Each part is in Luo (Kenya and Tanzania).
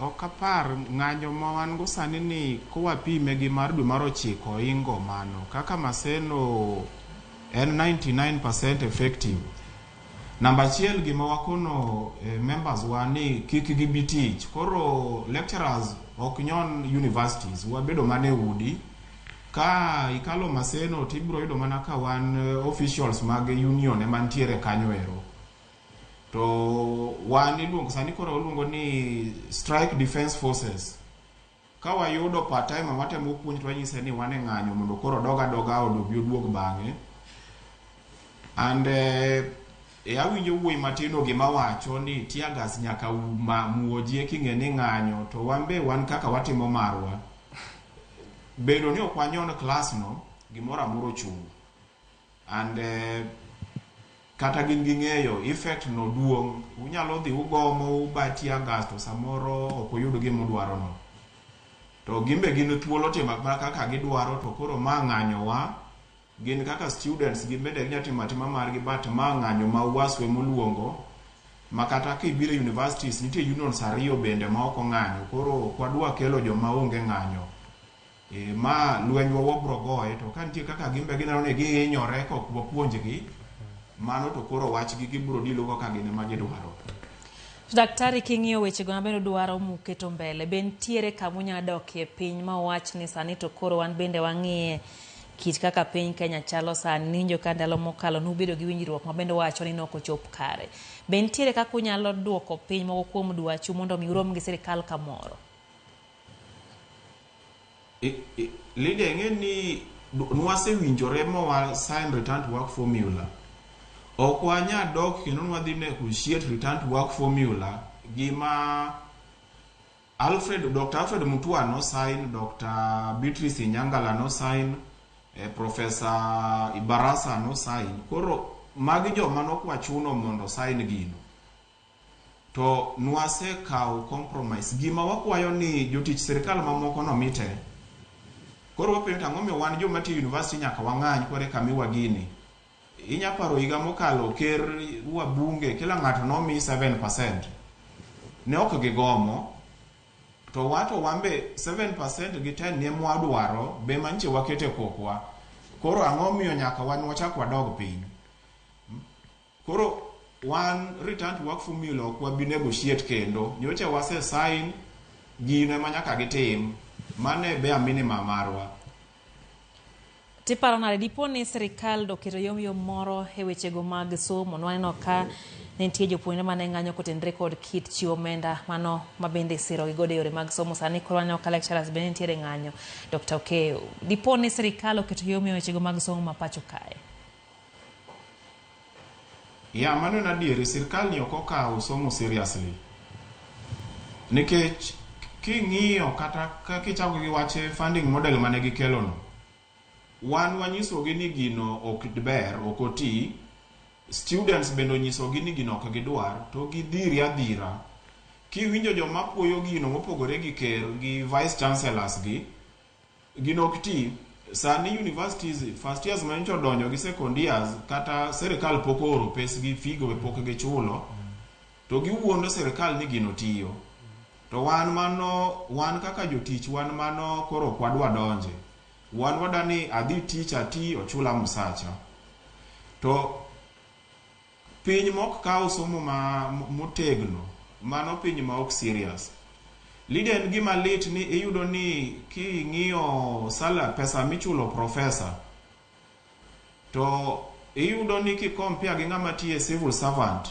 Okapar ng'anyo ma wan go sani ni kowapime gi mar dwe mar 9 ingo mano kaka Maseno en 99% effective. Namba achiel gima wakono members wa ni kik gibi tich. Koro lecturers ok nyon universities wabedo mane udi ka ikalo Maseno tibro yudo mana ka wan officials mag union emantiere kanyo ero. To wan iluongo sani koro luongo ni strike defense forces. Ka wayudo part time watemo puonj to wanyise ni wan e ng'anyo mondo koro doga odobi oduog bang'e. And awinjo wuoyi matino gima wacho ni tiagas nyaka muojie king'e ni ng'anyo to wan kaka watimo marwa. Bedo ni ok wanyon class no gimoro amoro chung'. And kata gin ging'eyo effect no duong'. Unyalo dhi ugomo ubati agas to samoro ok uyud gima udwaro no. To gimbe gin thuolo timo kaka gidwaro to koro ma ng'anyo wa gin kaka students gimbede ginyatimatima margi but ma ng'anyo ma waswe moluongo makata kibiro universities nitie unions ariyo bende ma ok ng'anyo koro kwadwa kelo joma onge ng'anyo. Ma lwenywa wabro goye to ka nitie kaka gimbe gineno ni gihinyore kok wapuonjgi mano to koro wachgi gibro dilogo ka gine ma gidwaro. Daktari king'iyo wechego mabedo dwaro muketo mbele bentiere kamunya dokie piny ma wach ni sani to koro wan bende wang'iye kit kaka piny Kenya chalo sani ninjo ka ndalo mokalo nubedo gi winjruok ma bende wacho ni noko chop kare. Bentiere kaka unyalo duoko piny moko kuom dwachu mondo mi urom gi sirikal kamoro. Lide ng'e ni nwase winjore mo wa sign return to work formula. Ok wanya dok kendo nwadhi negotiate return to work formula gima Dr. Alfred Mutua no sign, Dr. Beatrice Inyangala no sign, Professor Ibarasa no sign. Koro magi joma nokwachuno mondo sign gino. To nwase kaw compromise gima wakwayo ni jotich sirikal mamoko no mite. Koro wapenjo ang'o miyo wan joma tiyo university nyaka wang'any kore kamiwa gini. Inya paro higa mokalo ker wabunge kila ng'ato nomi 7%. Ne ok gigomo. To wato wambe 7% gi 10 ne mwadwaro be manche wakete kokwa. Koro ang'o miyo nyaka wan wachak wadog piny. Koro wan return to work formula ok wabi negotiate kendo. Nyocha wase sign gino ma nyaka gitim. Mane be minimum marwa. Tiparo nade dipo ni sirikal doketo yom moro e wechego mag somo nwaneno ka nitie jopuonjre mane ng'anyo kotenre kod kit chiwo omenda mano mabende siro gigodo yore mag somo sani koro waneno ka lecturers bende nitiere ng'anyo. Dr. Okeyo, dipo ni sirikal oketo yom e wechego mag somo ma pacho kae? Mano en adieri sirikal ni ok okawo somo seriously. Nikech king'iyo kata ka kichako gi wache funding model mane gikelo no. Wan wanyisogi ni gino ok ber, ok oti. Students bende onyisogi ni gino ok gidwar, to gidhiri adhira. Kiwinjo joma puoyo gino mopogore gi ker gi vice chancellors gi, gino ok ti. Sani universities first years ma ncho donjo gi second years kata sirikal pok oro pes gi figo pok gichulo. To giwuondo sirikal ni gino tiyo. To wan kaka jotich wan mano koro kwadwa donje. Wan wadani adhi tich ati ochula musacha. To piny mok kawo somo motegno mano piny ma ok serious. Liden gima lit ni iyudo ni king'iyo sala pesa michulo professor to iyudo ni kikompare gi ng'ama tiye civil servant.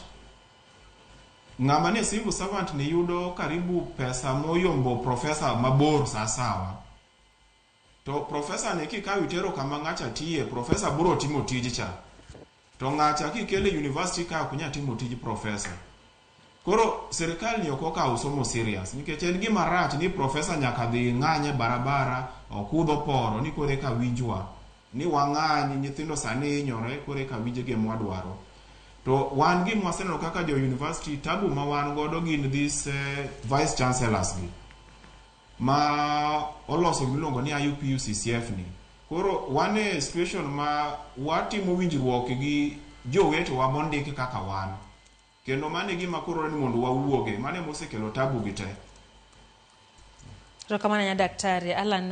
Ng'ama ne civil servant ni yudo karibu pesa moyombo professor mabor sawa. To professor ne kikaw itero kama ng'acha tiye professor buro timo tiji cha. To ng'acha kikele university ka kunya timo tiji professor. Koro serikal ni ok okawo somo serious nikech en gima rach ni professor nyaka dhi ng'anye barabara okudho poro ni kore ka winjwa ni wang'any nyithindo sani hinyore kore ka winje ge mwadwaro. To wan gi mwaseneno kaka jo university tabu ma wan godo gin this vice chancellors gi ma oloso gimiluongo ni IUPUCCF ni. Koro wan e situation ma watimo winjruok gi jowetewa mondiki kaka wan. kendo mane gima koro ni mondo wawuoge, mane mosekelo tabu gi te. Rokamana nya daktari Alan